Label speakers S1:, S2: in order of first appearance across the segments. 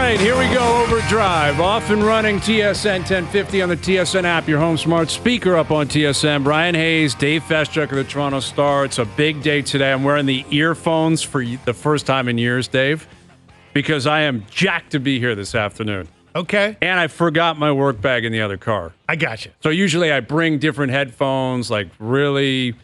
S1: right, here we go. Overdrive, off and running. TSN 1050 on the TSN app, your home smart speaker up on TSN. Bryan Hayes, Dave Feschuk of the Toronto Star. It's a big day today. I'm wearing the earphones for the first time in years, Dave, because I am jacked to be here this afternoon.
S2: Okay.
S1: And I forgot my work bag in the other car.
S2: I got you.
S1: So usually I bring different headphones, like really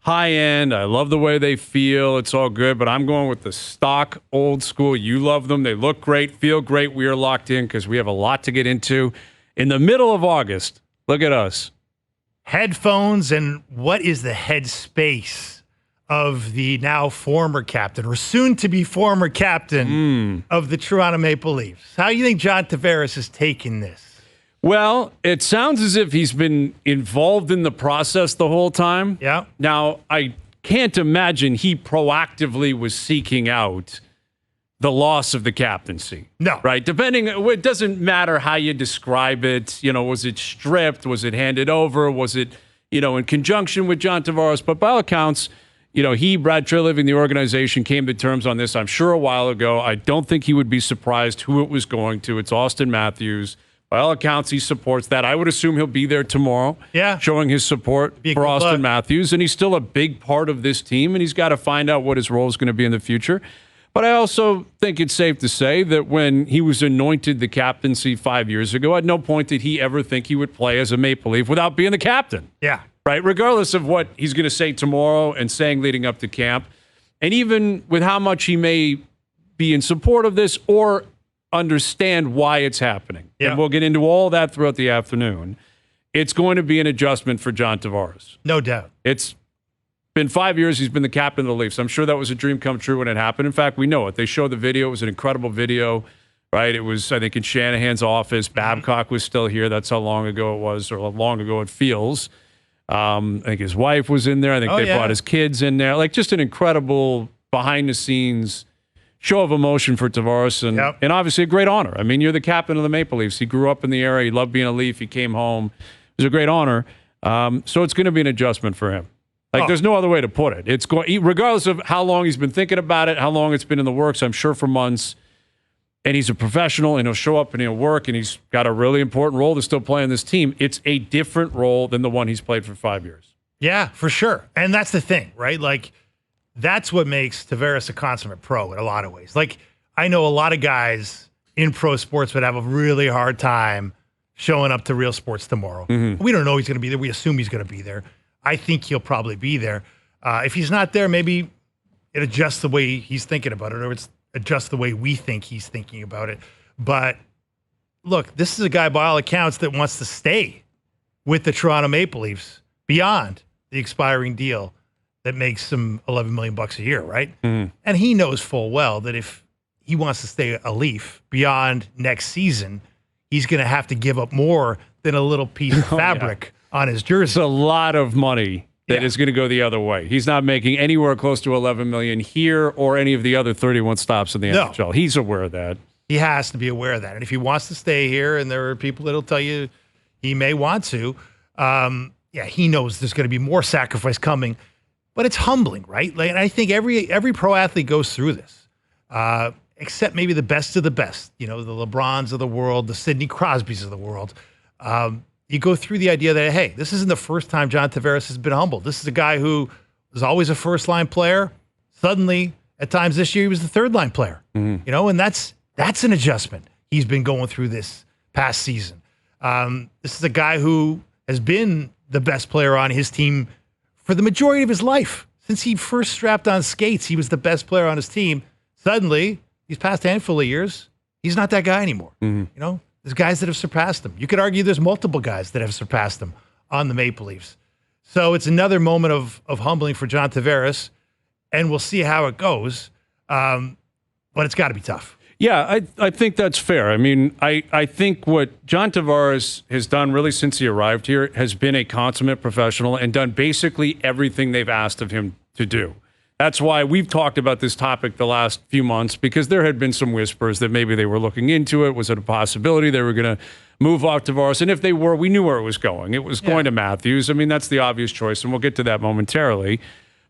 S1: high end. I love the way they feel. It's all good, but I'm going with the stock old school. You love them. They look great, feel great. We are locked in because we have a lot to get into. In the middle of August, look at us.
S2: Headphones, and what is the headspace of the now former captain, or soon to be former captain of the Toronto Maple Leafs? How do you think John Tavares is taking this?
S1: Well, it sounds as if he's been involved in the process the whole time.
S2: Yeah.
S1: Now, I can't imagine he proactively was seeking out the loss of the captaincy.
S2: No.
S1: Right? It doesn't matter how you describe it. You know, was it stripped? Was it handed over? Was it, in conjunction with John Tavares? But by all accounts, Brad Treliving, the organization, came to terms on this, I'm sure, a while ago. I don't think he would be surprised who it was going to. It's Auston Matthews. By all accounts, he supports that. I would assume he'll be there tomorrow, showing his support for Auston Matthews. And he's still a big part of this team, and he's got to find out what his role is going to be in the future. But I also think it's safe to say that when he was anointed the captaincy 5 years ago, at no point did he ever think he would play as a Maple Leaf without being the captain.
S2: Yeah.
S1: Right? Regardless of what he's going to say tomorrow and saying leading up to camp. And even with how much he may be in support of this or understand why it's happening.
S2: Yeah.
S1: And we'll get into all that throughout the afternoon. It's going to be an adjustment for John Tavares.
S2: No doubt.
S1: It's been 5 years he's been the captain of the Leafs. I'm sure that was a dream come true when it happened. In fact, we know it. They showed the video. It was an incredible video, right? It was, I think, in Shanahan's office. Babcock was still here. That's how long ago it was, or how long ago it feels. I think his wife was in there. I think they brought his kids in there. Like, just an incredible behind-the-scenes show of emotion for Tavares, and obviously a great honor. I mean, you're the captain of the Maple Leafs. He grew up in the area. He loved being a Leaf. He came home. It was a great honor. So it's going to be an adjustment for him. There's no other way to put it. It's going, regardless of how long he's been thinking about it, how long it's been in the works, I'm sure for months. And he's a professional, and he'll show up and he'll work, and he's got a really important role to still play in this team. It's a different role than the one he's played for 5 years.
S2: Yeah, for sure. And that's the thing, right? That's what makes Tavares a consummate pro in a lot of ways. I know a lot of guys in pro sports would have a really hard time showing up to real sports tomorrow. Mm-hmm. We don't know he's going to be there. We assume he's going to be there. I think he'll probably be there. If he's not there, maybe it adjusts the way he's thinking about it, or it's adjusts the way we think he's thinking about it. But look, this is a guy, by all accounts, that wants to stay with the Toronto Maple Leafs beyond the expiring deal that makes him $11 million a year, right? Mm-hmm. And he knows full well that if he wants to stay a Leaf beyond next season, he's going to have to give up more than a little piece of fabric on his jersey.
S1: It's a lot of money that is going to go the other way. He's not making anywhere close to $11 million here or any of the other 31 stops in the NHL. He's aware of that.
S2: He has to be aware of that. And if he wants to stay here, and there are people that'll tell you he may want to, he knows there's going to be more sacrifice coming. But it's humbling, right? And I think every pro athlete goes through this, except maybe the best of the best. The LeBrons of the world, the Sidney Crosbys of the world. You go through the idea that, hey, this isn't the first time John Tavares has been humbled. This is a guy who was always a first-line player. Suddenly, at times this year, he was the third-line player. Mm-hmm. And that's an adjustment he's been going through this past season. This is a guy who has been the best player on his team for the majority of his life. Since he first strapped on skates, he was the best player on his team. Suddenly, these past handful of years, he's not that guy anymore. Mm-hmm. There's guys that have surpassed him. You could argue there's multiple guys that have surpassed him on the Maple Leafs. So it's another moment of humbling for John Tavares, and we'll see how it goes. But it's got to be tough.
S1: Yeah, I think that's fair. I mean, I think what John Tavares has done really since he arrived here has been a consummate professional and done basically everything they've asked of him to do. That's why we've talked about this topic the last few months, because there had been some whispers that maybe they were looking into it. Was it a possibility they were going to move off Tavares? And if they were, we knew where it was going. It was going to Matthews. I mean, that's the obvious choice, and we'll get to that momentarily.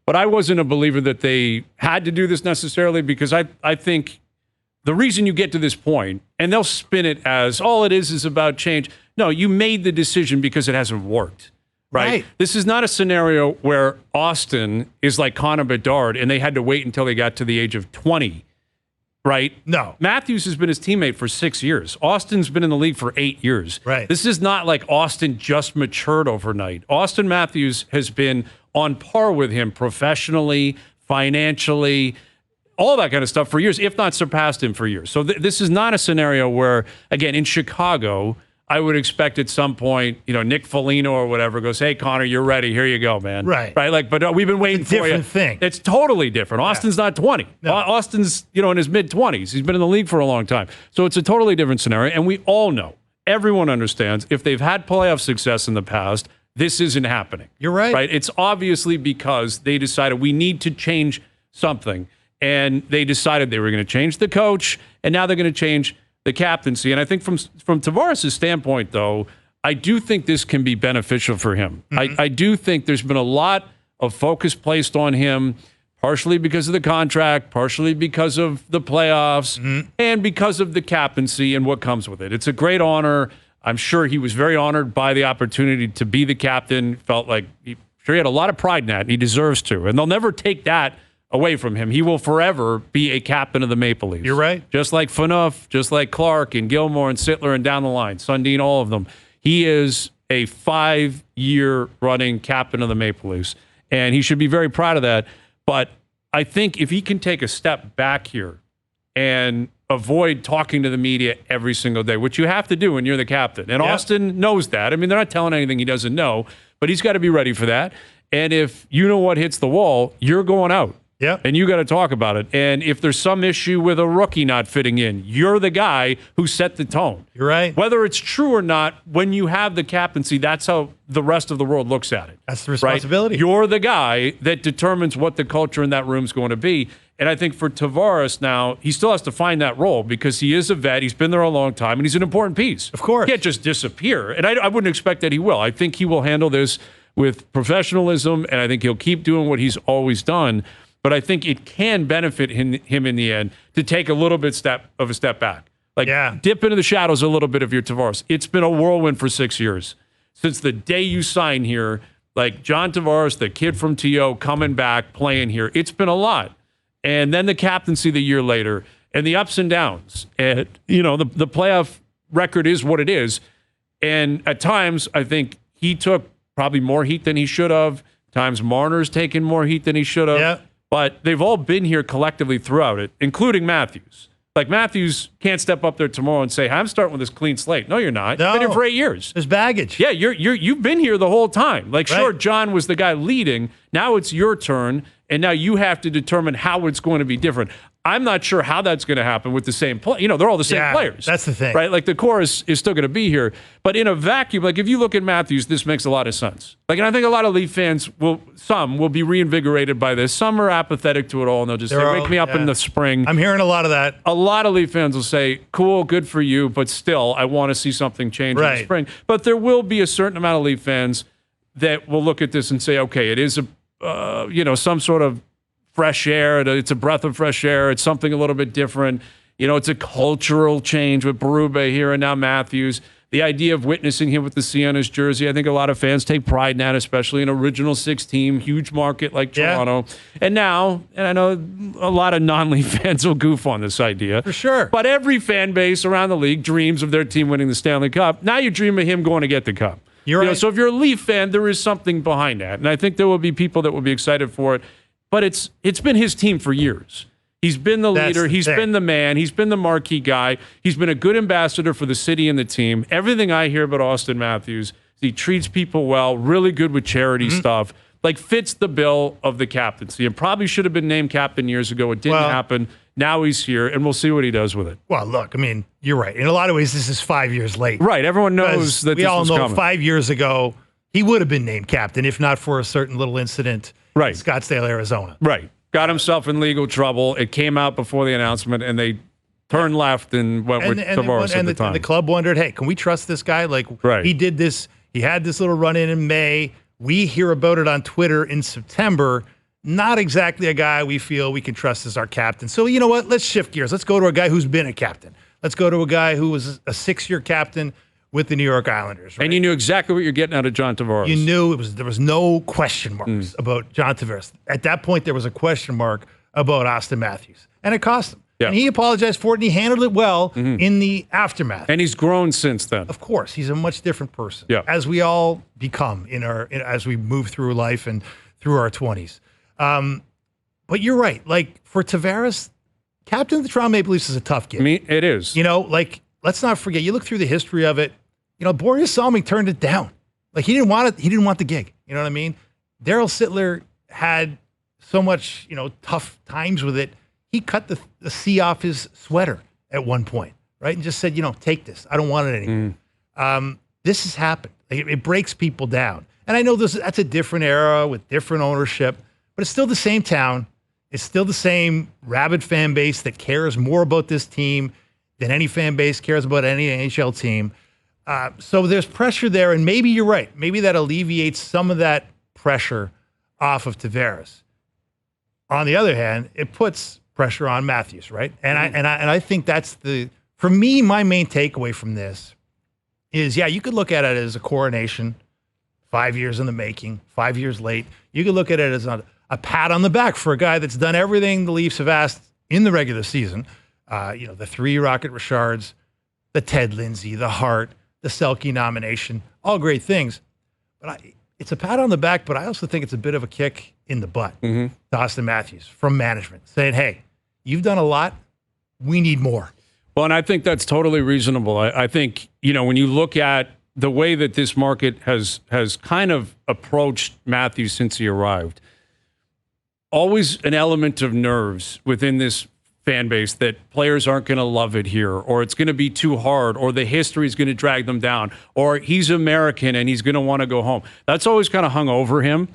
S1: But I wasn't a believer that they had to do this necessarily, because I think the reason you get to this point, and they'll spin it as all it is about change. No, you made the decision because it hasn't worked. Right? This is not a scenario where Auston is like Connor Bedard and they had to wait until they got to the age of 20. Right?
S2: No.
S1: Matthews has been his teammate for 6 years. Auston's been in the league for 8 years.
S2: Right.
S1: This is not like Auston just matured overnight. Auston Matthews has been on par with him professionally, financially, all that kind of stuff for years, if not surpassed him for years. So this is not a scenario where, again, in Chicago, I would expect at some point, Nick Foligno or whatever goes, "Hey, Connor, you're ready. Here you go, man."
S2: Right.
S1: Like, but we've been waiting for you.
S2: Different thing.
S1: It's totally different. Auston's not 20.
S2: No.
S1: Auston's, in his mid-20s. He's been in the league for a long time. So it's a totally different scenario. And we all know, everyone understands, if they've had playoff success in the past, this isn't happening.
S2: You're right.
S1: Right? It's obviously because they decided we need to change something. And they decided they were going to change the coach, and now they're going to change the captaincy. And I think from Tavares' standpoint, though, I do think this can be beneficial for him. I do think there's been a lot of focus placed on him, partially because of the contract, partially because of the playoffs, and because of the captaincy and what comes with it. It's a great honor. I'm sure he was very honored by the opportunity to be the captain. Felt like he had a lot of pride in that, and he deserves to. And they'll never take that away from him. He will forever be a captain of the Maple Leafs.
S2: You're right.
S1: Just like Phaneuf, just like Clark and Gilmore and Sittler and down the line, Sundin, all of them. He is a 5-year running captain of the Maple Leafs, and he should be very proud of that. But I think if he can take a step back here and avoid talking to the media every single day, which you have to do when you're the captain. And Auston knows that. I mean, they're not telling anything he doesn't know, but he's got to be ready for that. And if you know what hits the wall, you're going out.
S2: Yeah.
S1: And you got to talk about it. And if there's some issue with a rookie not fitting in, you're the guy who set the tone.
S2: You're right.
S1: Whether it's true or not, when you have the captaincy, that's how the rest of the world looks at it.
S2: That's the responsibility.
S1: Right? You're the guy that determines what the culture in that room is going to be. And I think for Tavares now, he still has to find that role because he is a vet. He's been there a long time, and he's an important piece.
S2: Of course.
S1: He can't just disappear. And I wouldn't expect that he will. I think he will handle this with professionalism, and I think he'll keep doing what he's always done. But I think it can benefit him in the end to take a little bit of a step back. Like, dip into the shadows a little bit of your Tavares. It's been a whirlwind for 6 years. Since the day you sign here, like John Tavares, the kid from TO, coming back, playing here, it's been a lot. And then the captaincy the year later, and the ups and downs. And, the playoff record is what it is. And at times, I think he took probably more heat than he should have. Times Marner's taken more heat than he should have.
S2: Yeah.
S1: But they've all been here collectively throughout it, including Matthews. Like, Matthews can't step up there tomorrow and say, "I'm starting with this clean slate." No, you're not.
S2: No.
S1: You've been here for 8 years.
S2: There's baggage.
S1: Yeah, you've been here the whole time. Like, sure,
S2: Right.
S1: John was the guy leading. Now it's your turn, and now you have to determine how it's going to be different. I'm not sure how that's going to happen with the same play. They're all the same players.
S2: That's the thing.
S1: Right? Like, the core is still going to be here. But in a vacuum, like, if you look at Matthews, this makes a lot of sense. Like, and I think a lot of Leaf fans will be reinvigorated by this. Some are apathetic to it all, and they'll just say, "Wake me up in the spring."
S2: I'm hearing a lot of that.
S1: A lot of Leaf fans will say, "Cool, good for you, but still, I want to see something change in the spring." But there will be a certain amount of Leaf fans that will look at this and say, "Okay, it is some sort of fresh air. It's a breath of fresh air. It's something a little bit different. It's a cultural change with Berube here and now Matthews." The idea of witnessing him with the C on his jersey, I think a lot of fans take pride in that, especially an original six team, huge market like Toronto. And now, and I know a lot of non-Leaf fans will goof on this idea.
S2: For sure.
S1: But every fan base around the league dreams of their team winning the Stanley Cup. Now you dream of him going to get the Cup.
S2: You're right.
S1: So if you're a Leaf fan, there is something behind that. And I think there will be people that will be excited for it. But it's been his team for years. He's been the leader. He's been the man. He's been the marquee guy. He's been a good ambassador for the city and the team. Everything I hear about Auston Matthews, he treats people well, really good with charity stuff, like fits the bill of the captaincy, and probably should have been named captain years ago. It didn't happen. Now he's here, and we'll see what he does with it.
S2: Well, look, I mean, you're right. In a lot of ways, this is 5 years late.
S1: Right. Everyone knows that
S2: we
S1: this
S2: all
S1: was
S2: know
S1: coming.
S2: 5 years ago, he would have been named captain, if not for a certain little incident in Scottsdale, Arizona.
S1: Right. Got himself in legal trouble. It came out before the announcement, and they turned left and went with Tavares at the time.
S2: And the club wondered, hey, can we trust this guy? Like, he did this. He had this little run-in May. We hear about it on Twitter in September. not exactly a guy we feel we can trust as our captain. So you know what? Let's shift gears. Let's go to a guy who's been a captain. Let's go to a guy who was a 6-year captain with the New York Islanders. Right?
S1: And you knew exactly what you're getting out of John Tavares.
S2: You knew there was no question marks about John Tavares. At that point, there was a question mark about Auston Matthews, and it cost him.
S1: Yeah.
S2: And he apologized for it, and he handled it well in the aftermath.
S1: And he's grown since then.
S2: Of course, he's a much different person,
S1: Yeah.
S2: as we all become as we move through life and through our 20s. But you're right. Like, for Tavares, captain of the Toronto Maple Leafs is a tough gig.
S1: I mean, it is.
S2: You know, like, let's not forget, you look through the history of it, you know, Boris Salming turned it down. Like, he didn't want it. He didn't want the gig. You know what I mean? Daryl Sittler had so much, you know, tough times with it. He cut the C off his sweater at one point, right? And just said, you know, take this. I don't want it anymore. This has happened. Like, it breaks people down. And I know that's a different era with different ownership, but it's still the same town. It's still the same rabid fan base that cares more about this team than any fan base cares about any NHL team. So there's pressure there, and maybe you're right. Maybe that alleviates some of that pressure off of Tavares. On the other hand, it puts pressure on Matthews, right? And I think that's for me, my main takeaway from this is, yeah, you could look at it as a coronation, 5 years in the making, 5 years late. You could look at it as a pat on the back for a guy that's done everything the Leafs have asked in the regular season. You know, the 3 Rocket Richards, the Ted Lindsay, the Hart, the Selke nomination, all great things. But it's a pat on the back, but I also think it's a bit of a kick in the butt to Auston Matthews from management, saying, hey, you've done a lot. We need more.
S1: Well, and I think that's totally reasonable. I think, you know, when you look at the way that this market has kind of approached Matthews since he arrived, always an element of nerves within this fan base that players aren't going to love it here, or it's going to be too hard, or the history is going to drag them down, or he's American and he's going to want to go home. That's always kind of hung over him.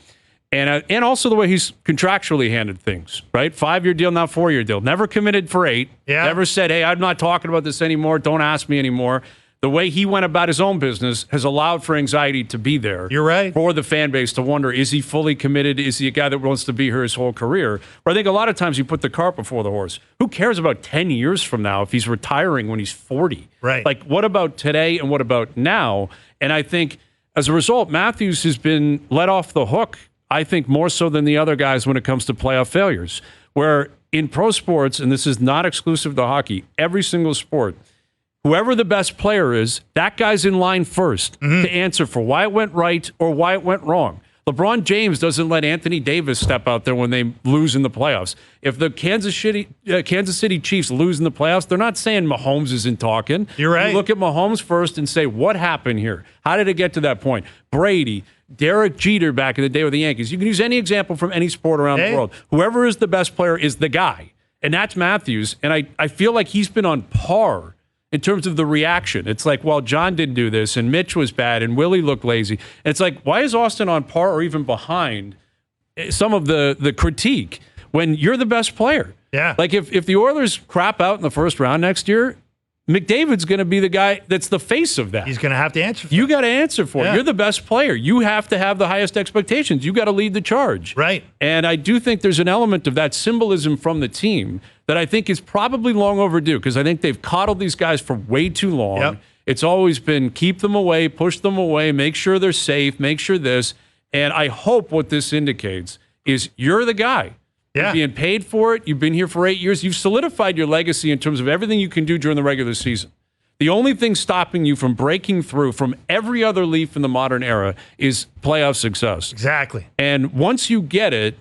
S1: And also the way he's contractually handled things, right? 5-year deal, not 4-year deal. Never committed for 8.
S2: Yeah.
S1: Never said, hey, I'm not talking about this anymore. Don't ask me anymore. The way he went about his own business has allowed for anxiety to be there.
S2: You're right.
S1: For the fan base to wonder, is he fully committed? Is he a guy that wants to be here his whole career? Or I think a lot of times you put the cart before the horse. Who cares about 10 years from now if he's retiring when he's 40?
S2: Right.
S1: Like, what about today and what about now? And I think as a result, Matthews has been let off the hook, I think, more so than the other guys when it comes to playoff failures. Where in pro sports, and this is not exclusive to hockey, every single sport, whoever the best player is, that guy's in line first to answer for why it went right or why it went wrong. LeBron James doesn't let Anthony Davis step out there when they lose in the playoffs. If the Kansas City Chiefs lose in the playoffs, they're not saying Mahomes isn't talking.
S2: You're right.
S1: You look at Mahomes first and say, what happened here? How did it get to that point? Brady, Derek Jeter back in the day with the Yankees. You can use any example from any sport around the world. Whoever is the best player is the guy. And that's Matthews. And I feel like he's been on par in terms of the reaction. It's like, well, John didn't do this, and Mitch was bad, and Willie looked lazy. And it's like, why is Auston on par or even behind some of the critique when you're the best player?
S2: Yeah.
S1: Like, if the Oilers crap out in the first round next year, McDavid's going to be the guy that's the face of that.
S2: He's going to have to answer for it.
S1: You got to answer for it. You're the best player. You have to have the highest expectations. You got to lead the charge.
S2: Right.
S1: And I do think there's an element of that symbolism from the team that I think is probably long overdue, because I think they've coddled these guys for way too long.
S2: Yep.
S1: It's always been keep them away, push them away, make sure they're safe, make sure this. And I hope what this indicates is you're the guy.
S2: Yeah.
S1: You're being paid for it. You've been here for 8 years. You've solidified your legacy in terms of everything you can do during the regular season. The only thing stopping you from breaking through from every other Leaf in the modern era is playoff success.
S2: Exactly.
S1: And once you get it,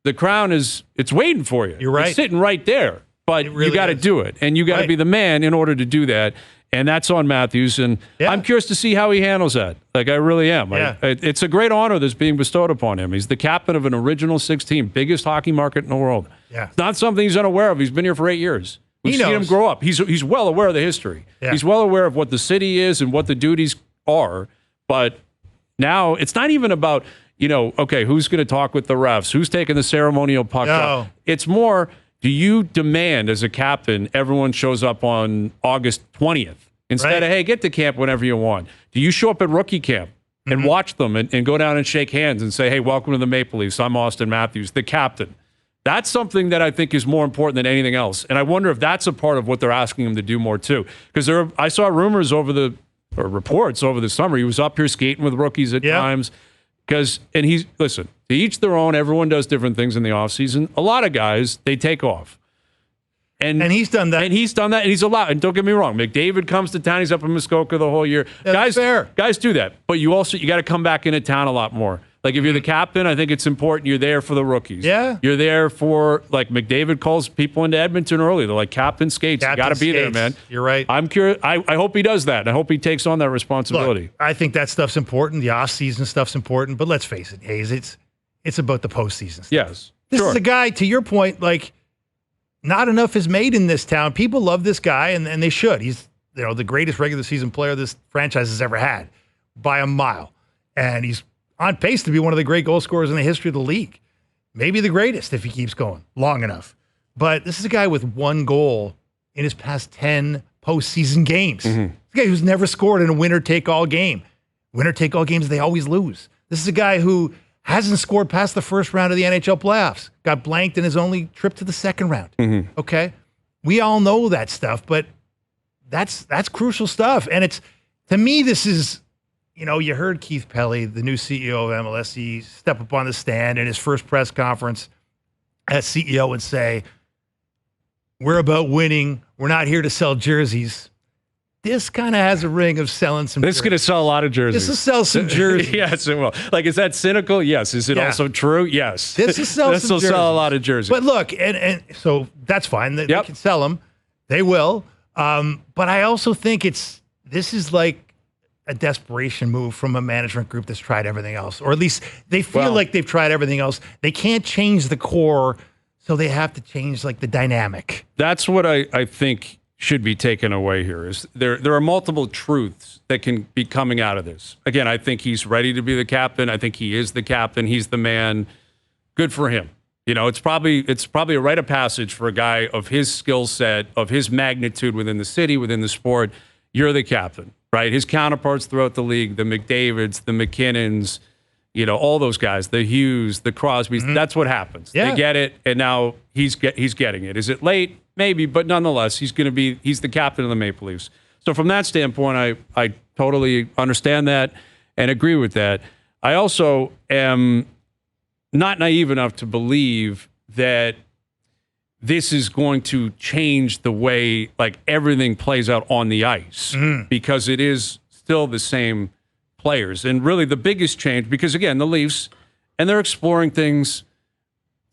S1: the crown it's waiting for you.
S2: You're right.
S1: It's sitting right there. But
S2: really
S1: you got to do it. And you got to be the man in order to do that. And that's on Matthews. And I'm curious to see how he handles that. Like, I really am.
S2: Yeah.
S1: It's a great honor that's being bestowed upon him. He's the captain of an original 6 team, biggest hockey market in the world.
S2: Yeah.
S1: It's not something he's unaware of. He's been here for 8 years. We've seen him grow up. He's well aware of the history.
S2: Yeah.
S1: He's well aware of what the city is and what the duties are. But now it's not even about, okay, who's going to talk with the refs? Who's taking the ceremonial puck up? It's more, do you demand as a captain everyone shows up on August 20th instead of, hey, get to camp whenever you want? Do you show up at rookie camp and watch them and go down and shake hands and say, hey, welcome to the Maple Leafs. I'm Auston Matthews, the captain. That's something that I think is more important than anything else. And I wonder if that's a part of what they're asking him to do more too. Because I saw rumors reports over the summer. He was up here skating with rookies at times. And listen, to each their own. Everyone does different things in the offseason. A lot of guys, they take off. And
S2: he's done that.
S1: And he's done that. And he's allowed. And don't get me wrong, McDavid comes to town. He's up in Muskoka the whole year.
S2: That's fair.
S1: Guys do that. But you got to come back into town a lot more. Like if you're the captain, I think it's important you're there for the rookies.
S2: Yeah.
S1: You're there for, like McDavid calls people into Edmonton early. They're like, captain skates. You got to be there, man.
S2: You're right.
S1: I'm curious. I hope he does that. I hope he takes on that responsibility.
S2: Look, I think that stuff's important. The off-season stuff's important. But let's face it, Hayes, it's about the postseason stuff.
S1: Yes.
S2: This is a guy, to your point, like, not enough is made in this town. People love this guy, and they should. He's the greatest regular season player this franchise has ever had by a mile. And he's on pace to be one of the great goal scorers in the history of the league. Maybe the greatest if he keeps going long enough. But this is a guy with one goal in his past 10 postseason games. This is a guy who's never scored in a winner-take-all game. Winner-take-all games, they always lose. This is a guy who hasn't scored past the first round of the NHL playoffs. Got blanked in his only trip to the second round. Okay? We all know that stuff, but that's crucial stuff. And to me, this is... you heard Keith Pelly, the new CEO of MLSE, step up on the stand in his first press conference as CEO and say, we're about winning. We're not here to sell jerseys. This kind of has a ring of selling some jerseys.
S1: This is going to sell a lot of jerseys.
S2: This will sell some jerseys.
S1: Yes, it will. Like, is that cynical? Yes. Is it also true? Yes.
S2: This will sell
S1: This will sell a lot of jerseys.
S2: But look, and so that's fine. They can sell them. They will. But I also think this is like a desperation move from a management group that's tried everything else, or at least they feel like they've tried everything else. They can't change the core, so they have to change like the dynamic.
S1: That's what I think should be taken away here. Is there are multiple truths that can be coming out of this. Again, I think he's ready to be the captain. I think he is the captain. He's the man. Good for him. It's probably a rite of passage for a guy of his skill set, of his magnitude within the city, within the sport. You're the captain. Right, his counterparts throughout the league, the McDavids, the McKinnons, all those guys, the Hughes, the Crosbys. That's what happens.
S2: Yeah.
S1: They get it, and now he's getting it. Is it late? Maybe, but nonetheless, he's the captain of the Maple Leafs. So from that standpoint, I totally understand that and agree with that. I also am not naive enough to believe that this is going to change the way like everything plays out on the ice because it is still the same players. And really the biggest change, because again, the Leafs, and they're exploring things,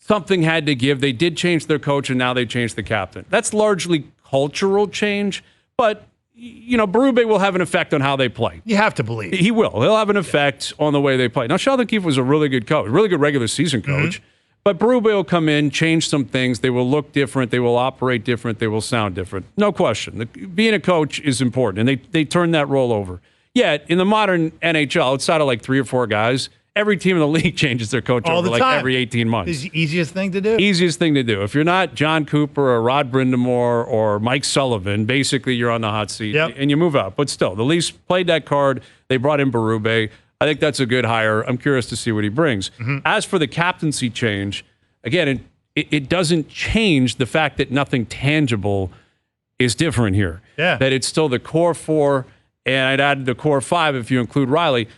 S1: something had to give. They did change their coach and now they changed the captain. That's largely cultural change, but Berube will have an effect on how they play.
S2: You have to believe.
S1: He will. He'll have an effect on the way they play. Now, Sheldon Keefe was a really good coach, really good regular season coach. But Berube will come in, change some things. They will look different. They will operate different. They will sound different. No question. Being a coach is important, and they turn that role over. Yet, in the modern NHL, outside of like 3 or 4 guys, every team in the league changes their coach
S2: all
S1: over
S2: the
S1: like
S2: time.
S1: every 18 months.
S2: It's the easiest thing to do.
S1: Easiest thing to do. If you're not John Cooper or Rod Brindamore or Mike Sullivan, basically you're on the hot seat and you move up. But still, the Leafs played that card. They brought in Berube. I think that's a good hire. I'm curious to see what he brings. As for the captaincy change, again, it doesn't change the fact that nothing tangible is different here.
S2: Yeah.
S1: That it's still the core 4, and I'd add the core 5 if you include Riley.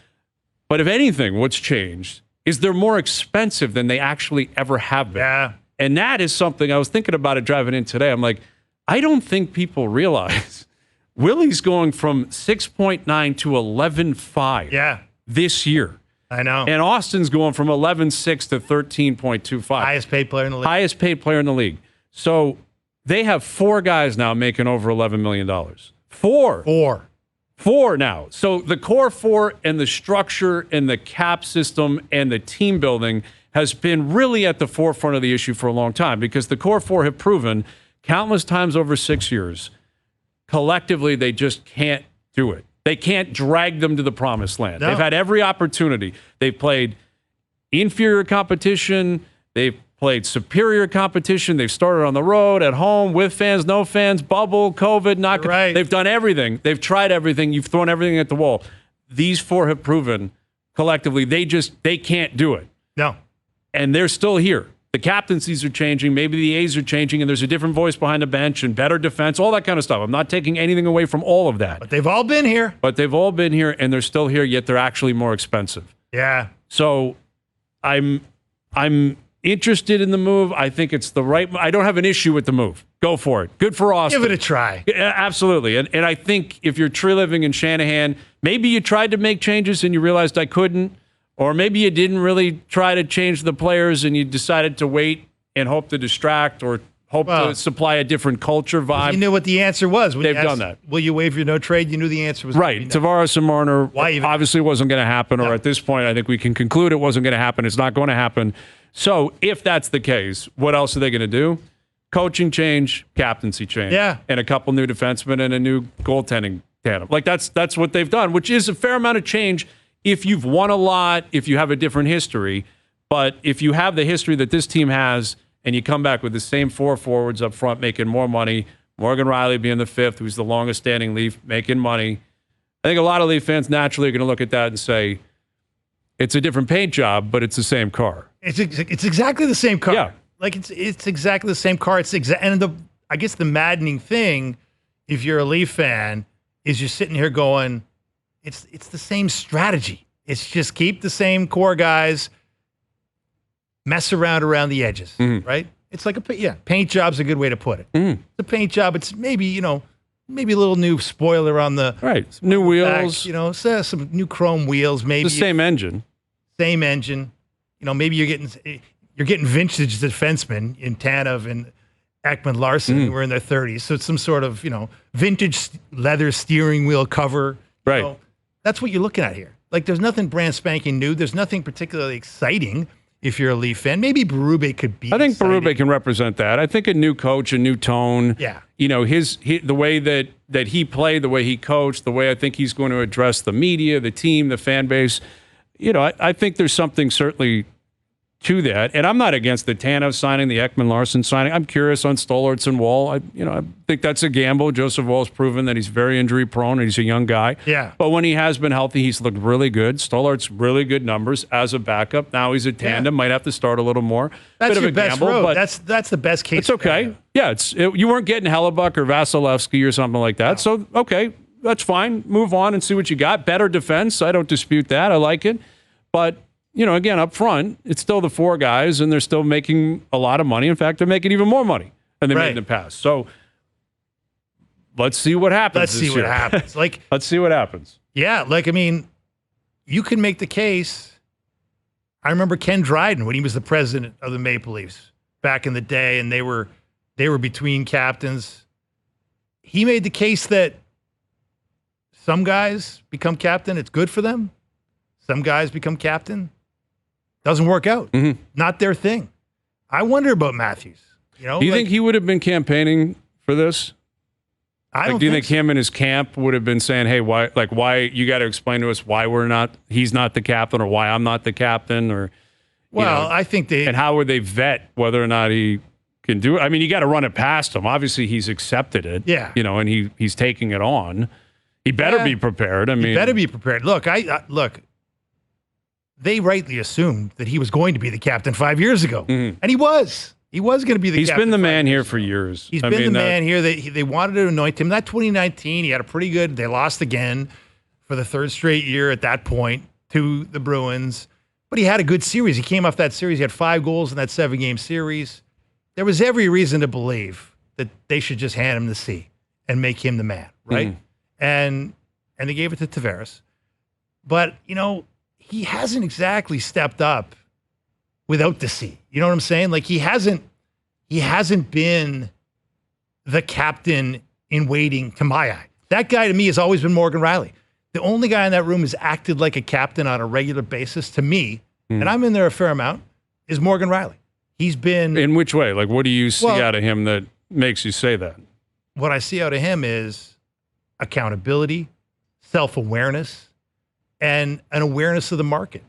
S1: But if anything, what's changed is they're more expensive than they actually ever have been.
S2: Yeah.
S1: And that is something, I was thinking about it driving in today. I'm like, I don't think people realize Willie's going from 6.9 to 11.5 this year.
S2: I know.
S1: And Austin's going from 11.6 to 13.25.
S2: Highest paid player in the league.
S1: Highest paid player in the league. So they have 4 guys now making over $11 million. 4 now. So the core 4 and the structure and the cap system and the team building has been really at the forefront of the issue for a long time, because the core 4 have proven countless times over 6 years, collectively, they just can't do it. They can't drag them to the promised land.
S2: No.
S1: They've had every opportunity. They've played inferior competition. They've played superior competition. They've started on the road, at home, with fans, no fans, bubble, COVID, not.
S2: Right.
S1: They've done everything. They've tried everything. You've thrown everything at the wall. These 4 have proven collectively, they can't do it.
S2: No.
S1: And they're still here. The captaincies are changing. Maybe the A's are changing, and there's a different voice behind the bench and better defense, all that kind of stuff. I'm not taking anything away from all of that.
S2: But they've all been here.
S1: And they're still here, yet they're actually more expensive.
S2: Yeah.
S1: So I'm interested in the move. I think it's the right. I don't have an issue with the move. Go for it. Good for Auston.
S2: Give it a try.
S1: Yeah, absolutely. And I think if you're tree living in Shanahan, maybe you tried to make changes and you realized I couldn't. Or maybe you didn't really try to change the players and you decided to wait and hope to distract or hope to supply a different culture vibe.
S2: You knew what the answer was. When
S1: They've done that.
S2: Will you waive your no trade? You knew the answer was
S1: right.
S2: No.
S1: Tavares and Marner obviously wasn't going to happen. Or at this point, I think we can conclude it wasn't going to happen. It's not going to happen. So if that's the case, what else are they going to do? Coaching change, captaincy change.
S2: Yeah.
S1: And a couple new defensemen and a new goaltending tandem. Like that's what they've done, which is a fair amount of change. If you've won a lot, if you have a different history, but if you have the history that this team has and you come back with the same four forwards up front making more money, Morgan Riley being the fifth, who's the longest standing Leaf, making money, I think a lot of Leaf fans naturally are going to look at that and say, it's a different paint job, but it's the same car.
S2: It's exactly the same car.
S1: Yeah.
S2: Like it's exactly the same car. I guess the maddening thing, if you're a Leaf fan, is you're sitting here going, It's the same strategy. It's just keep the same core guys, mess around the edges, right? It's like paint job's a good way to put it. The paint job, it's maybe a little new spoiler on the
S1: some new wheels,
S2: back, some new chrome wheels, maybe
S1: the same engine.
S2: Maybe you're getting vintage defensemen in Tanev and Ekman Larson who were in their 30s. So it's some sort of vintage leather steering wheel cover,
S1: right?
S2: That's what you're looking at here. Like, there's nothing brand spanking new. There's nothing particularly exciting if you're a Leaf fan. Maybe Berube could be.
S1: I think
S2: exciting.
S1: Berube can represent that. I think a new coach, a new tone.
S2: Yeah.
S1: The way that he played, the way he coached, the way I think he's going to address the media, the team, the fan base. I think there's something certainly to that. And I'm not against the Tanev signing, the Ekman Larson signing. I'm curious on Stolarz and Wall. I think that's a gamble. Joseph Wall's proven that he's very injury prone and he's a young guy.
S2: Yeah.
S1: But when he has been healthy, he's looked really good. Stolarz, really good numbers as a backup. Now he's a tandem. Might have to start a little more.
S2: That's
S1: Bit
S2: your
S1: of a
S2: best
S1: gamble,
S2: road.
S1: but
S2: That's the best case.
S1: it's okay. Yeah, you weren't getting Hellebuck or Vasilevsky or something like that. No. So, okay, that's fine. Move on and see what you got. Better defense. I don't dispute that. I like it. But again, up front, it's still the four guys, and they're still making a lot of money. In fact, they're making even more money than they made in the past. So let's see what happens.
S2: Let's see what happens.
S1: Let's see what happens.
S2: Yeah, you can make the case. I remember Ken Dryden when he was the president of the Maple Leafs back in the day, and they were between captains. He made the case that some guys become captain, it's good for them. Some guys become captain. Doesn't work out. Not their thing. I wonder about Matthews.
S1: Do you think he would have been campaigning for this?
S2: Do
S1: you think him and his camp would have been saying, "Hey, why you got to explain to us why he's not the captain, or why I'm not the captain, or
S2: I think
S1: and how would they vet whether or not he can do it? I mean, you got to run it past him. Obviously, he's accepted it.
S2: Yeah,
S1: and he's taking it on. He better be prepared. I mean,
S2: he better be prepared. Look, look. They rightly assumed that he was going to be the captain 5 years ago. And he was. He was going to be the captain.
S1: He's been the man here for years.
S2: He's been the man here. They wanted to anoint him. That 2019, he had a pretty good, they lost again for the third straight year at that point to the Bruins. But he had a good series. He came off that series. He had 5 goals in that 7-game series. There was every reason to believe that they should just hand him the C and make him the man, right? And they gave it to Tavares. But, he hasn't exactly stepped up without the C. You know what I'm saying? Like he hasn't been the captain in waiting to my eye. That guy to me has always been Morgan Riley. The only guy in that room who's acted like a captain on a regular basis to me, and I'm in there a fair amount, is Morgan Riley. He's been...
S1: In which way? Like what do you see out of him that makes you say that?
S2: What I see out of him is accountability, self-awareness, and an awareness of the market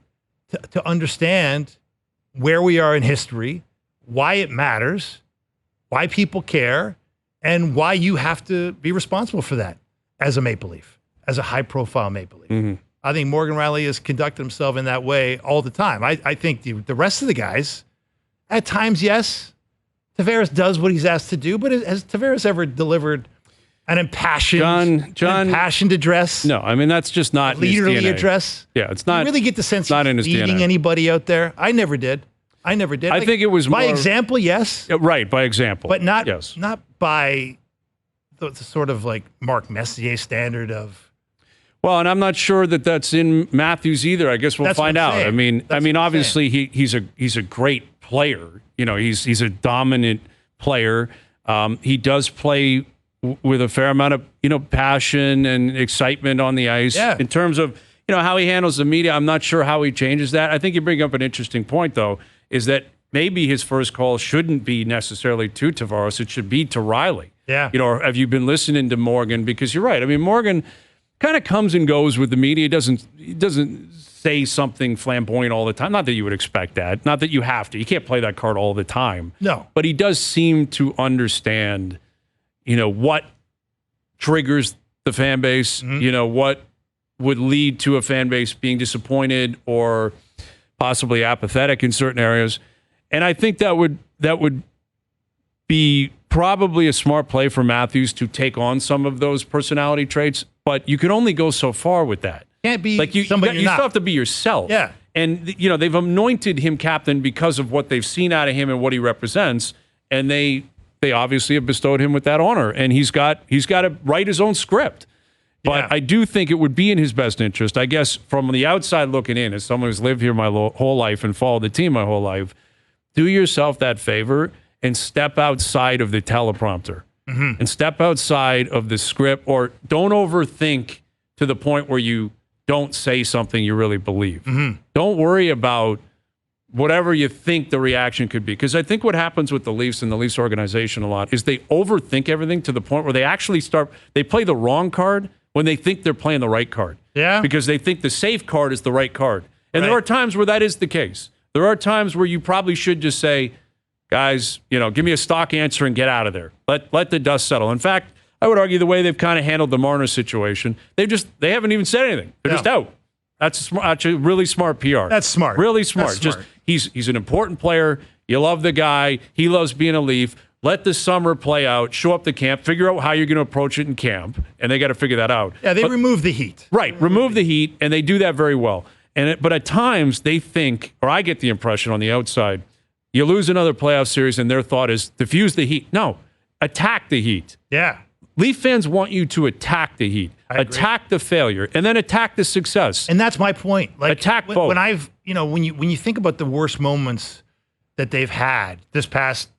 S2: to understand where we are in history, why it matters, why people care, and why you have to be responsible for that as a Maple Leaf, as a high-profile Maple Leaf. I think Morgan Riley has conducted himself in that way all the time. I think the rest of the guys, at times, yes, Tavares does what he's asked to do, but has Tavares ever delivered an impassioned address?
S1: No, I mean, that's just not
S2: leaderly address.
S1: Yeah, it's not.
S2: You really get the sense
S1: not
S2: he's leading anybody out there. I never did. I
S1: think it was
S2: by
S1: more,
S2: example, yes.
S1: Right, by example.
S2: But not by the sort of like Mark Messier standard of.
S1: Well, and I'm not sure that that's in Matthews either. I guess we'll find out. I mean, obviously he's a great player. You know, he's a dominant player. He does play with a fair amount of passion and excitement on the ice.
S2: Yeah.
S1: In terms of how he handles the media, I'm not sure how he changes that. I think you bring up an interesting point though, is that maybe his first call shouldn't be necessarily to Tavares; it should be to Riley.
S2: Yeah.
S1: Have you been listening to Morgan? Because you're right. I mean, Morgan kind of comes and goes with the media. He doesn't say something flamboyant all the time. Not that you would expect that. Not that you have to. You can't play that card all the time.
S2: No.
S1: But he does seem to understand, what triggers the fan base, what would lead to a fan base being disappointed or possibly apathetic in certain areas. And I think that would be probably a smart play for Matthews to take on some of those personality traits, but you can only go so far with that.
S2: Can't be
S1: like you still have to be yourself.
S2: Yeah.
S1: And they've anointed him captain because of what they've seen out of him and what he represents, and they obviously have bestowed him with that honor, and he's got to write his own script. But I do think it would be in his best interest, I guess, from the outside looking in, as someone who's lived here my whole life and followed the team my whole life, do yourself that favor and step outside of the teleprompter and step outside of the script, or don't overthink to the point where you don't say something you really believe. Don't worry about whatever you think the reaction could be. Because I think what happens with the Leafs and the Leafs organization a lot is they overthink everything to the point where they actually they play the wrong card when they think they're playing the right card.
S2: Yeah.
S1: Because they think the safe card is the right card. And there are times where that is the case. There are times where you probably should just say, guys, give me a stock answer and get out of there. Let the dust settle. In fact, I would argue the way they've kind of handled the Marner situation, they haven't even said anything. They're just out. That's actually really smart PR.
S2: That's smart.
S1: Really smart. Just he's an important player. You love the guy. He loves being a Leaf. Let the summer play out. Show up to camp. Figure out how you're going to approach it in camp, and they got to figure that out.
S2: Yeah, they remove the heat.
S1: Right, remove the heat, and they do that very well. But at times they think, or I get the impression on the outside, you lose another playoff series, and their thought is diffuse the heat. No, attack the heat.
S2: Yeah.
S1: Leaf fans want you to attack the heat, attack the failure, and then attack the success.
S2: And that's my point. Like,
S1: attack both.
S2: When you think about the worst moments that they've had this past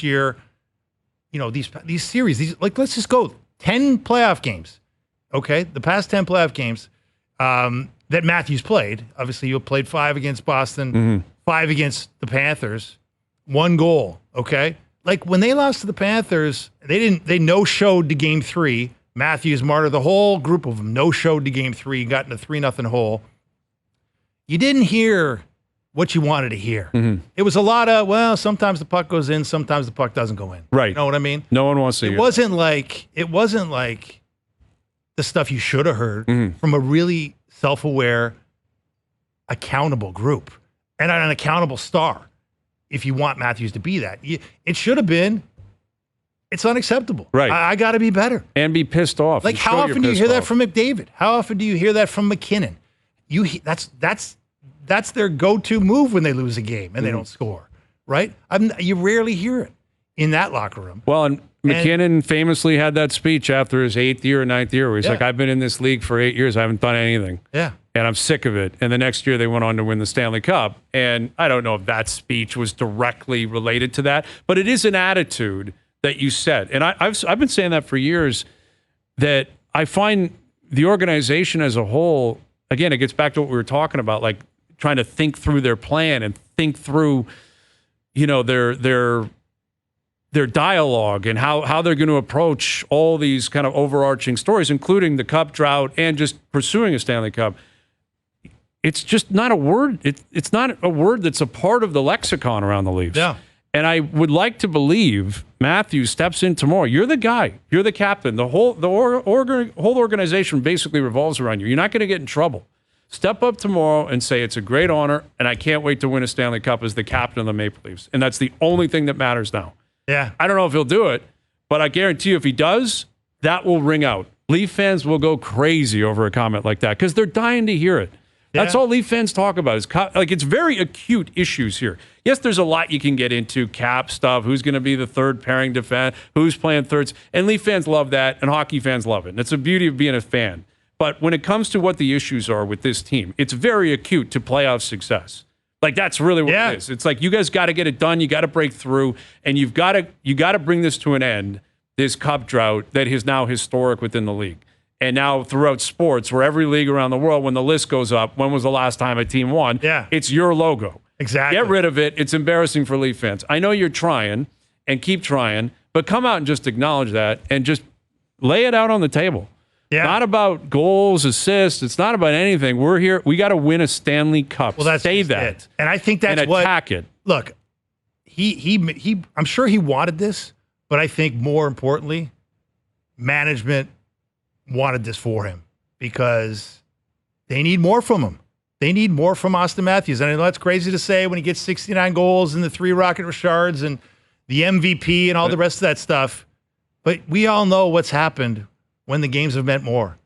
S2: year, these series, let's just go 10 playoff games. Okay, the past 10 playoff games that Matthews played. Obviously, you played 5 against Boston, 5 against the Panthers, 1 goal. Okay. Like when they lost to the Panthers, they no-showed to game 3. Matthews, Marner, the whole group of them no-showed to game 3, got in a 3-0 hole. You didn't hear what you wanted to hear. It was a lot of, sometimes the puck goes in, sometimes the puck doesn't go in.
S1: Right.
S2: You know what I mean?
S1: No one wants to hear
S2: it wasn't like the stuff you should have heard from a really self-aware, accountable group and an accountable star. If you want Matthews to be that, it should have been. It's unacceptable.
S1: Right.
S2: I got to be better
S1: and be pissed off.
S2: Like how often do you hear that from McDavid? How often do you hear that from McKinnon? That's their go-to move when they lose a game and they don't score. Right? You rarely hear it in that locker room.
S1: Well, and McKinnon famously had that speech after his 8th year or 9th year where he's like, I've been in this league for 8 years. I haven't done anything.
S2: Yeah.
S1: And I'm sick of it. And the next year they went on to win the Stanley Cup. And I don't know if that speech was directly related to that, but it is an attitude that you said. And I've been saying that for years, that I find the organization as a whole, again, it gets back to what we were talking about, like trying to think through their plan and think through, their dialogue and how they're going to approach all these kind of overarching stories, including the Cup drought and just pursuing a Stanley Cup. It's just not a word. It's not a word that's a part of the lexicon around the Leafs.
S2: Yeah.
S1: And I would like to believe Matthews steps in tomorrow. You're the guy. You're the captain. The whole organization basically revolves around you. You're not going to get in trouble. Step up tomorrow and say it's a great honor, and I can't wait to win a Stanley Cup as the captain of the Maple Leafs. And that's the only thing that matters now.
S2: Yeah.
S1: I don't know if he'll do it, but I guarantee you if he does, that will ring out. Leaf fans will go crazy over a comment like that because they're dying to hear it. Yeah. That's all Leaf fans talk about. It's very acute issues here. Yes, there's a lot you can get into, cap stuff, who's going to be the third pairing defense, who's playing thirds. And Leaf fans love that, and hockey fans love it. And it's the beauty of being a fan. But when it comes to what the issues are with this team, it's very acute to playoff success. Like, that's really what it is. It's like you guys got to get it done. You got to break through, and you got to bring this to an end, this cup drought that is now historic within the league. And now throughout sports, where every league around the world, when the list goes up, when was the last time a team won?
S2: Yeah.
S1: It's your logo.
S2: Exactly.
S1: Get rid of it. It's embarrassing for Leaf fans. I know you're trying and keep trying, but come out and just acknowledge that and just lay it out on the table. Yeah. Not about goals, assists. It's not about anything. We're here. We got to win a Stanley Cup.
S2: Well, that's
S1: say that.
S2: It. And I think that's
S1: and attack it.
S2: Look, he I'm sure he wanted this, but I think more importantly, management wanted this for him because they need more from him. They need more from Auston Matthews. And I know that's crazy to say when he gets 69 goals and the 3 Rocket Richards and the MVP and all the rest of that stuff. But we all know what's happened when the games have meant more.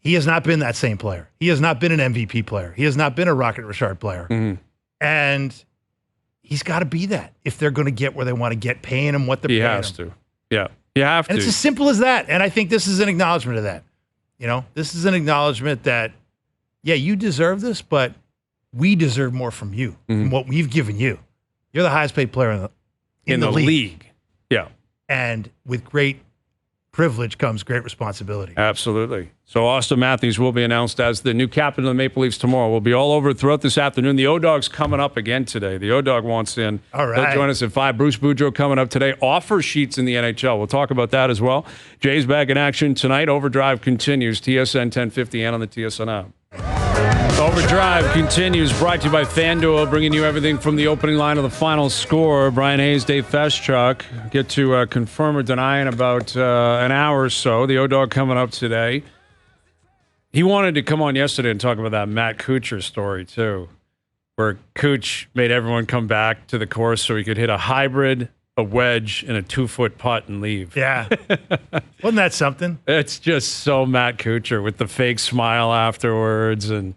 S2: He has not been that same player. He has not been an MVP player. He has not been a Rocket Richard player. Mm-hmm. And he's got to be that if they're going to get where they want to get, paying him what they're paying him. He has
S1: to. Yeah. You have to.
S2: And it's as simple as that. And I think this is an acknowledgement of that. You know, this is an acknowledgement that, yeah, you deserve this, but we deserve more from you, from what we've given you. You're the highest paid player in the league.
S1: Yeah.
S2: And with great privilege comes great responsibility.
S1: Absolutely. So Auston Matthews will be announced as the new captain of the Maple Leafs tomorrow. We'll be all over it throughout this afternoon. The O-Dog's coming up again today. The O-Dog wants in.
S2: All right.
S1: He'll join us at 5. Bruce Boudreau coming up today. Offer sheets in the NHL. We'll talk about that as well. Jay's back in action tonight. Overdrive continues. TSN 1050 and on the TSN app. Overdrive continues, brought to you by FanDuel, bringing you everything from the opening line of the final score. Brian Hayes, Dave Feschuk get to confirm or deny in about an hour or so. The O-Dog coming up today. He wanted to come on yesterday and talk about that Matt Kuchar story, too, where Kuch made everyone come back to the course so he could hit a hybrid, a wedge, and a 2-foot putt and leave.
S2: Yeah. Wasn't that something?
S1: It's just so Matt Kuchar with the fake smile afterwards. And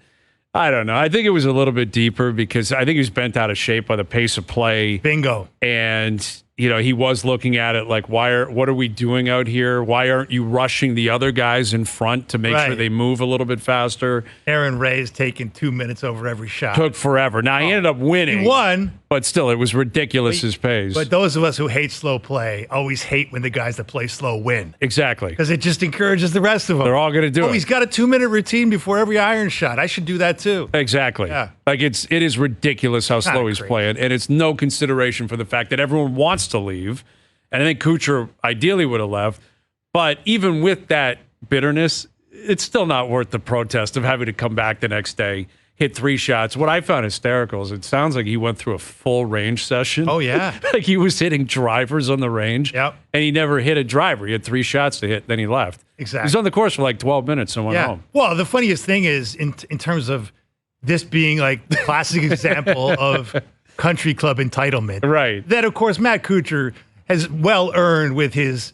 S1: I don't know. I think it was a little bit deeper because I think he was bent out of shape by the pace of play.
S2: Bingo.
S1: And, you know, he was looking at it like, what are we doing out here? Why aren't you rushing the other guys in front to make sure they move a little bit faster?
S2: Aaron Ray's taking 2 minutes over every shot.
S1: Took forever. Now, he ended up winning.
S2: He won.
S1: But still, it was ridiculous, his pace.
S2: But those of us who hate slow play always hate when the guys that play slow win.
S1: Exactly.
S2: Because it just encourages the rest of them.
S1: They're all going to do it.
S2: Oh, he's got a 2-minute routine before every iron shot. I should do that too.
S1: Exactly.
S2: Yeah.
S1: Like, it is ridiculous how slow he's playing. And it's no consideration for the fact that everyone wants to leave. And I think Kuchar ideally would have left. But even with that bitterness, it's still not worth the protest of having to come back the next day, hit 3 shots. What I found hysterical is it sounds like he went through a full range session.
S2: Oh, yeah.
S1: Like he was hitting drivers on the range.
S2: Yep.
S1: And he never hit a driver. He had 3 shots to hit, then he left.
S2: Exactly.
S1: He was on the course for like 12 minutes and went home.
S2: Well, the funniest thing is in terms of this being like the classic example of country club entitlement.
S1: Right.
S2: That, of course, Matt Kuchar has well earned with his,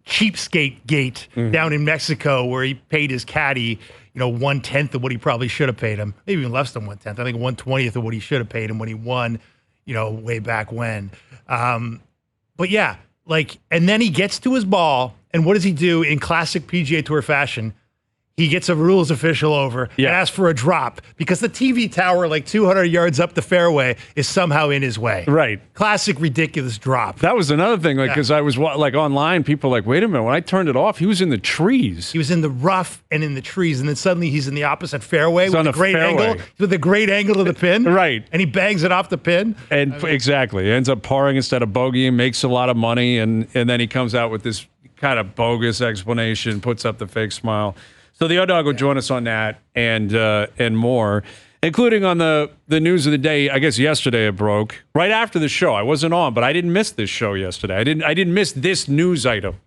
S2: cheapskate gate down in Mexico where he paid his caddy, 1/10 of what he probably should have paid him. Maybe even less than 1/10. I think 1/20 of what he should have paid him when he won, way back when. But yeah, and then he gets to his ball, and what does he do in classic PGA Tour fashion? He gets a rules official over and asks for a drop because the TV tower, 200 yards up the fairway, is somehow in his way.
S1: Right.
S2: Classic ridiculous drop.
S1: That was another thing, because I was online, people were like, wait a minute, when I turned it off, he was in the trees.
S2: He was in the rough and in the trees, and then suddenly he's in the opposite fairway with a great angle. With a great angle of the pin.
S1: Right.
S2: And he bangs it off the pin.
S1: And exactly. He ends up parring instead of bogeying, makes a lot of money, and then he comes out with this kind of bogus explanation, puts up the fake smile. So the O-Dog will join us on that and more, including on the news of the day. I guess yesterday it broke right after the show. I wasn't on, but I didn't miss this show yesterday. I didn't miss this news item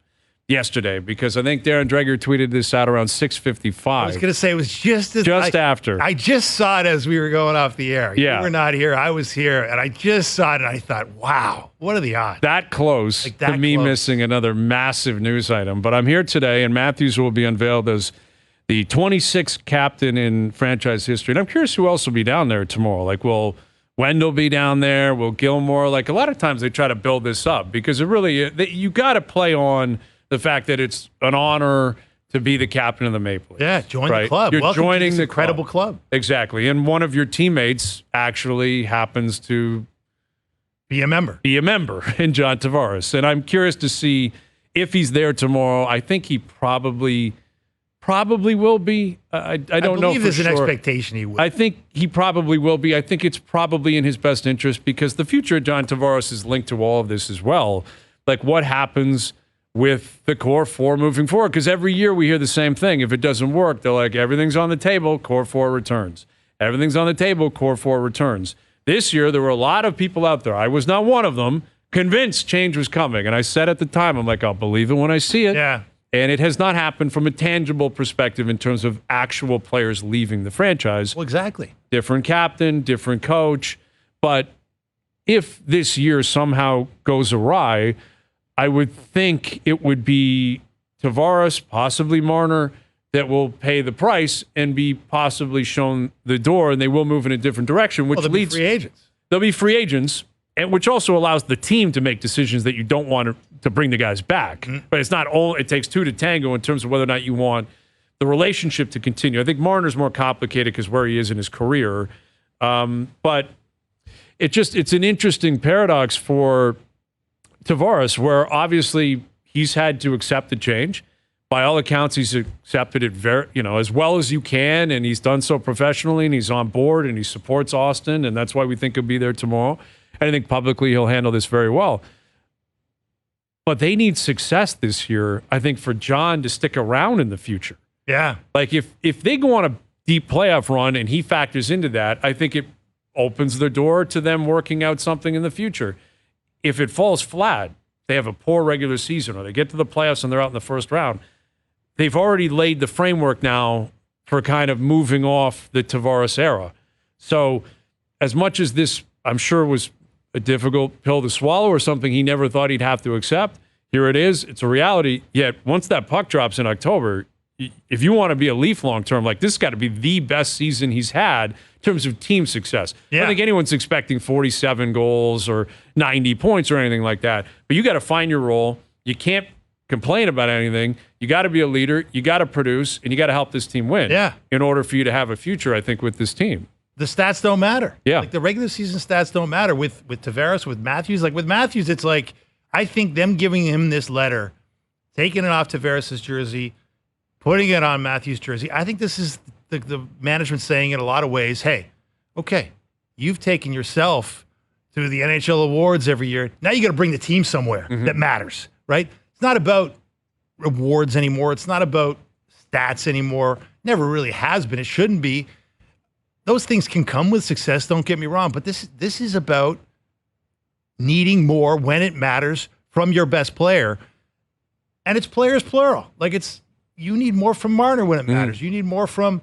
S1: yesterday, because I think Darren Dreger tweeted this out around 6:55.
S2: I was going to say it was just
S1: after.
S2: I just saw it as we were going off the air.
S1: Yeah.
S2: You were not here. I was here, and I just saw it, and I thought, wow, what are the odds?
S1: That close to me missing another massive news item. But I'm here today, and Matthews will be unveiled as the 26th captain in franchise history. And I'm curious who else will be down there tomorrow. Like, will Wendell be down there? Will Gilmore? Like, a lot of times they try to build this up because it really, you got to play on the fact that it's an honor to be the captain of the Maple Leafs.
S2: Yeah, join the club.
S1: You're
S2: Welcome
S1: joining
S2: to this
S1: the
S2: incredible club.
S1: Exactly. And one of your teammates actually happens to
S2: be a member
S1: in John Tavares. And I'm curious to see if he's there tomorrow. I think he probably will be. I don't know for
S2: there's
S1: sure.
S2: An expectation he will.
S1: I think he probably will be. I think it's probably in his best interest because the future of John Tavares is linked to all of this as well. Like, what happens with the core four moving forward? Because every year we hear the same thing. If it doesn't work, they're like, everything's on the table, core four returns. Everything's on the table, core four returns. This year, there were a lot of people out there. I was not one of them, convinced change was coming. And I said at the time, I'm like, I'll believe it when I see it.
S2: Yeah.
S1: And it has not happened from a tangible perspective in terms of actual players leaving the franchise.
S2: Well, exactly.
S1: Different captain, different coach. But if this year somehow goes awry, I would think it would be Tavares, possibly Marner, that will pay the price and be possibly shown the door, and they will move in a different direction, which
S2: they'll
S1: leads
S2: be free agents.
S1: They'll be free agents, and which also allows the team to make decisions that you don't want to bring the guys back. Mm-hmm. But it's not all. It takes two to tango in terms of whether or not you want the relationship to continue. I think Marner's more complicated because where he is in his career, but it's an interesting paradox for Tavares, where obviously he's had to accept the change. By all accounts, he's accepted it as well as you can, and he's done so professionally, and he's on board, and he supports Auston, and that's why we think he'll be there tomorrow. And I think publicly he'll handle this very well. But they need success this year, I think, for John to stick around in the future.
S2: Yeah.
S1: Like, if they go on a deep playoff run and he factors into that, I think it opens the door to them working out something in the future. If it falls flat, they have a poor regular season, or they get to the playoffs and they're out in the first round, they've already laid the framework now for kind of moving off the Tavares era. So as much as this, I'm sure, was a difficult pill to swallow or something he never thought he'd have to accept, here it is. It's a reality. Yet once that puck drops in October, if you want to be a Leaf long-term, like, this has got to be the best season he's had in terms of team success. Yeah. I don't think anyone's expecting 47 goals or 90 points or anything like that. But you got to find your role. You can't complain about anything. You got to be a leader. You got to produce, and you got to help this team win.
S2: Yeah.
S1: In order for you to have a future, I think, with this team.
S2: The stats don't matter.
S1: Yeah.
S2: Like, the regular season stats don't matter with Tavares, with Matthews. Like, with Matthews, it's like, I think them giving him this letter, taking it off Tavares' jersey, putting it on Matthews' jersey, I think this is the management saying in a lot of ways, hey, okay, you've taken yourself to the NHL awards every year. Now you got to bring the team somewhere that matters, right? It's not about rewards anymore. It's not about stats anymore. Never really has been. It shouldn't be. Those things can come with success, don't get me wrong, but this is about needing more when it matters from your best player. And it's players plural. Like, you need more from Marner when it matters. You need more from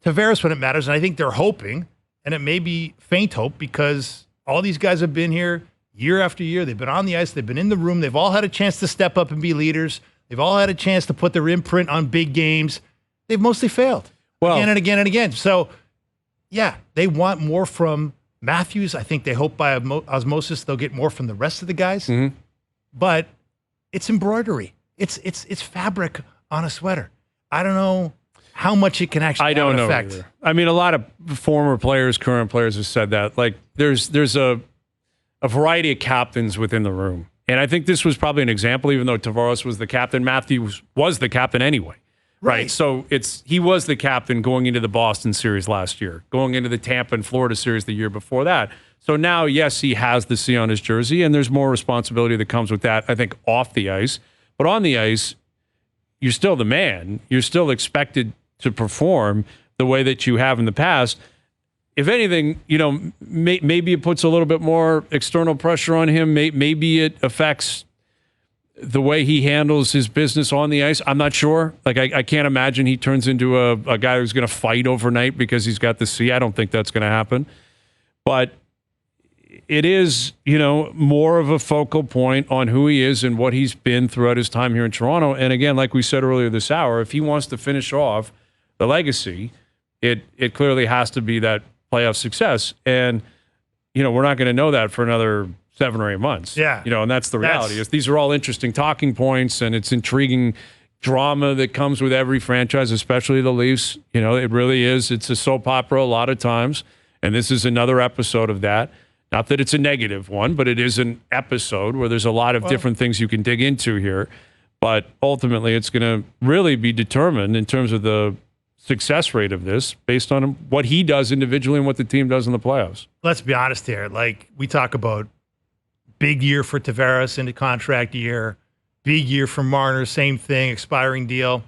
S2: Tavares when it matters. And I think they're hoping, and it may be faint hope, because all these guys have been here year after year. They've been on the ice. They've been in the room. They've all had a chance to step up and be leaders. They've all had a chance to put their imprint on big games. They've mostly failed again and again and again. So, yeah, they want more from Matthews. I think they hope by osmosis they'll get more from the rest of the guys. Mm-hmm. But it's embroidery. It's fabric on a sweater. I don't know how much it can actually have an effect.
S1: Either. I mean, a lot of former players, current players have said that. Like, there's a variety of captains within the room. And I think this was probably an example, even though Tavares was the captain, Matthews was the captain anyway. Right. So he was the captain going into the Boston series last year, going into the Tampa and Florida series the year before that. So now, yes, he has the C on his jersey, and there's more responsibility that comes with that, I think, off the ice. But on the ice, you're still the man. You're still expected to perform the way that you have in the past. If anything, maybe it puts a little bit more external pressure on him. Maybe it affects the way he handles his business on the ice, I'm not sure. Like, I can't imagine he turns into a guy who's going to fight overnight because he's got the C. I don't think that's going to happen. But it is, more of a focal point on who he is and what he's been throughout his time here in Toronto. And again, like we said earlier this hour, if he wants to finish off the legacy, it clearly has to be that playoff success. And, we're not going to know that for another 7 or 8 months.
S2: Yeah.
S1: And that's the reality. These are all interesting talking points, and it's intriguing drama that comes with every franchise, especially the Leafs. It really is. It's a soap opera a lot of times, and this is another episode of that. Not that it's a negative one, but it is an episode where there's a lot of different things you can dig into here. But ultimately, it's going to really be determined in terms of the success rate of this based on what he does individually and what the team does in the playoffs.
S2: Let's be honest here. Like, we talk about big year for Tavares into contract year. Big year for Marner, same thing, expiring deal.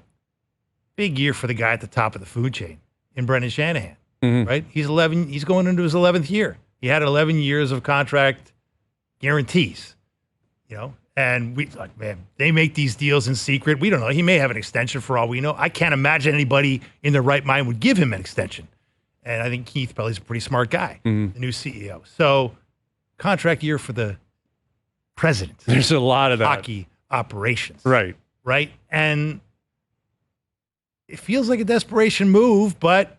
S2: Big year for the guy at the top of the food chain in Brendan Shanahan, right? He's going into his 11th year. He had 11 years of contract guarantees, and they make these deals in secret. We don't know. He may have an extension for all we know. I can't imagine anybody in their right mind would give him an extension. And I think Keith probably is a pretty smart guy, the new CEO. So contract year for the president.
S1: There's a lot of that.
S2: Hockey operations.
S1: Right.
S2: And it feels like a desperation move, but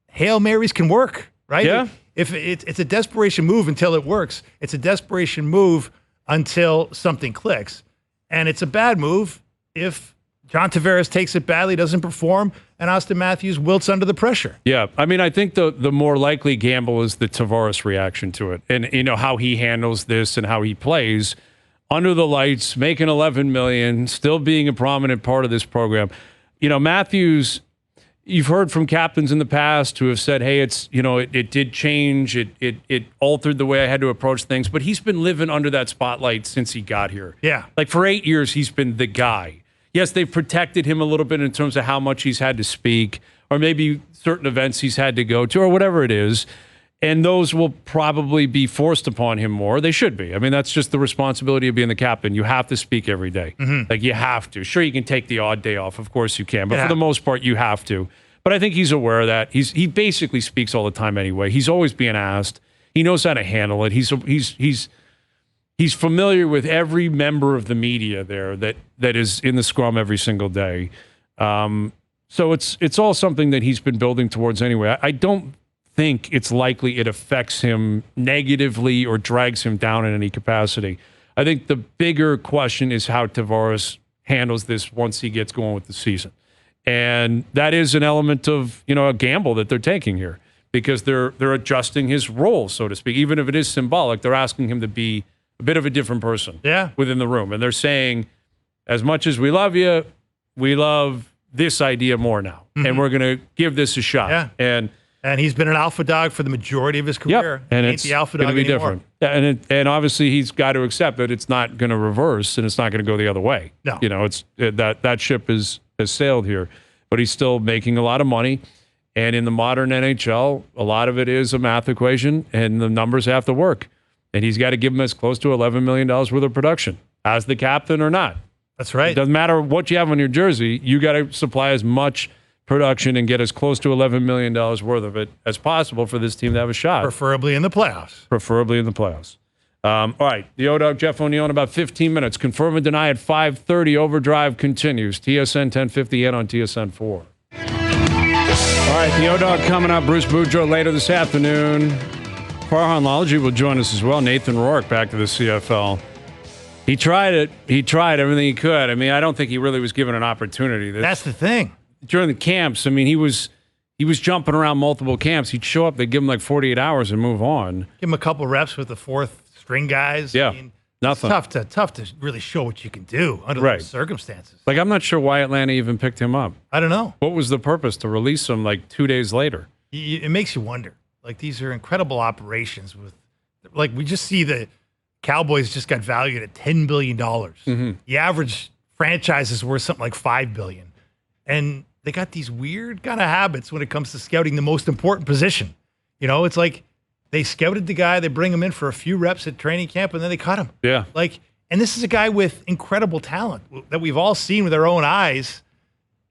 S2: Hail Marys can work, right?
S1: Yeah.
S2: If it's a desperation move until it works, it's a desperation move until something clicks. And it's a bad move if John Tavares takes it badly, doesn't perform, and Auston Matthews wilts under the pressure.
S1: Yeah. I mean, I think the more likely gamble is the Tavares reaction to it, and how he handles this and how he plays under the lights, making $11 million, still being a prominent part of this program. Matthews, you've heard from captains in the past who have said, hey, it's, it did change. It altered the way I had to approach things. But he's been living under that spotlight since he got here.
S2: Yeah.
S1: Like, for 8 years, he's been the guy. Yes, they've protected him a little bit in terms of how much he's had to speak, or maybe certain events he's had to go to, or whatever it is. And those will probably be forced upon him more. They should be. I mean, that's just the responsibility of being the captain. You have to speak every day. Like, you have to. Sure, you can take the odd day off. Of course you can. But for the most part, you have to. But I think he's aware of that. He basically speaks all the time anyway. He's always being asked. He knows how to handle it. He's familiar with every member of the media there that is in the scrum every single day. So it's all something that he's been building towards anyway. I don't think it's likely it affects him negatively or drags him down in any capacity. I think the bigger question is how Tavares handles this once he gets going with the season. And that is an element of, a gamble that they're taking here, because they're adjusting his role, so to speak. Even if it is symbolic, they're asking him to be a bit of a different person within the room. And they're saying, as much as we love you, we love this idea more now. And we're going to give this a shot.
S2: Yeah. And he's been an alpha dog for the majority of his career.
S1: And
S2: he ain't
S1: it's
S2: the alpha
S1: going
S2: dog
S1: to be
S2: anymore.
S1: different. And obviously he's got to accept that it's not going to reverse and it's not going to go the other way.
S2: No.
S1: It's that ship has sailed here. But he's still making a lot of money. And in the modern NHL, a lot of it is a math equation, and the numbers have to work. And he's got to give them as close to $11 million worth of production as the captain or not.
S2: That's right.
S1: It doesn't matter what you have on your jersey. You got to supply as much production and get as close to $11 million worth of it as possible for this team to have a shot.
S2: Preferably in the playoffs.
S1: All right, the O-Dog, Jeff O'Neill, in about 15 minutes. Confirm and deny at 5:30. Overdrive continues. TSN 1050 and on TSN 4. All right, the O-Dog coming up. Bruce Boudreau later this afternoon. Farhan Lalji will join us as well. Nathan Rourke back to the CFL. He tried it. He tried everything he could. I mean, I don't think he really was given an opportunity.
S2: That's the thing.
S1: During the camps, I mean, he was jumping around multiple camps. He'd show up, they'd give him like 48 hours and move on.
S2: Give him a couple reps with the fourth string guys.
S1: Yeah,
S2: I mean,
S1: nothing.
S2: It's tough to really show what you can do under those circumstances.
S1: Like, I'm not sure why Atlanta even picked him up.
S2: I don't know.
S1: What was the purpose to release him like 2 days later?
S2: It makes you wonder. Like, these are incredible operations with, like, we just see the Cowboys just got valued at $10 billion. The average franchise is worth something like $5 billion. And they got these weird kind of habits when it comes to scouting the most important position. It's like they scouted the guy, they bring him in for a few reps at training camp, and then they cut him.
S1: Yeah.
S2: Like, And this is a guy with incredible talent that we've all seen with our own eyes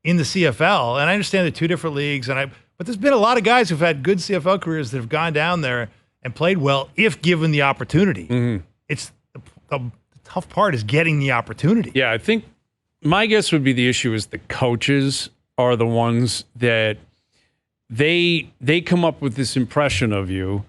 S2: in the CFL. And I understand the two different leagues, but there's been a lot of guys who've had good CFL careers that have gone down there and played well if given the opportunity.
S1: Mm-hmm.
S2: It's the tough part is getting the opportunity.
S1: Yeah, I think my guess would be the issue is the coaches are the ones that they come up with this impression of you,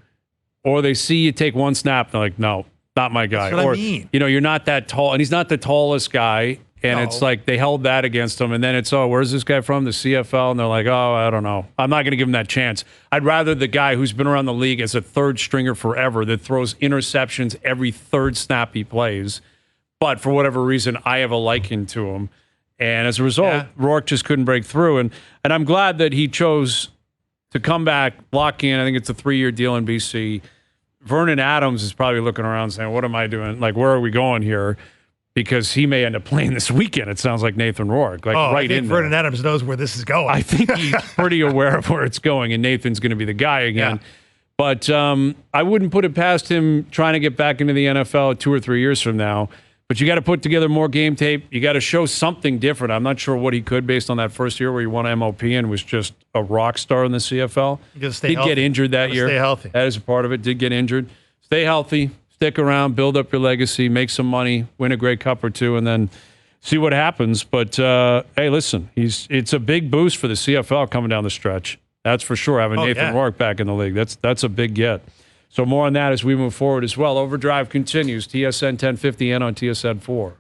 S1: or they see you take one snap and they're like, no, not my guy.
S2: That's what
S1: or,
S2: I mean.
S1: You're not that tall, and he's not the tallest guy. And
S2: No.
S1: it's like they held that against him. And then it's, oh, where's this guy from? The CFL. And they're like, oh, I don't know. I'm not going to give him that chance. I'd rather the guy who's been around the league as a third stringer forever that throws interceptions every third snap he plays. But for whatever reason, I have a liking to him. And as a result, Rourke just couldn't break through. And I'm glad that he chose to come back, lock in. I think it's a 3-year deal in BC. Vernon Adams is probably looking around saying, what am I doing? Like, where are we going here? Because he may end up playing this weekend. It sounds like Nathan Rourke,
S2: I think Vernon Adams knows where this is going.
S1: I think he's pretty aware of where it's going, and Nathan's going to be the guy again.
S2: Yeah.
S1: But I wouldn't put it past him trying to get back into the NFL 2 or 3 years from now. But you got to put together more game tape. You got to show something different. I'm not sure what he could based on that first year where he won MOP and was just a rock star in the CFL.
S2: Did
S1: get injured that year.
S2: Stay healthy.
S1: That is a part of it. Did get injured. Stay healthy. Stick around, build up your legacy, make some money, win a Grey Cup or two, and then see what happens. But, hey, listen, it's a big boost for the CFL coming down the stretch. That's for sure, having Nathan Rourke back in the league. That's a big get. So more on that as we move forward as well. Overdrive continues, TSN 1050 and on TSN 4.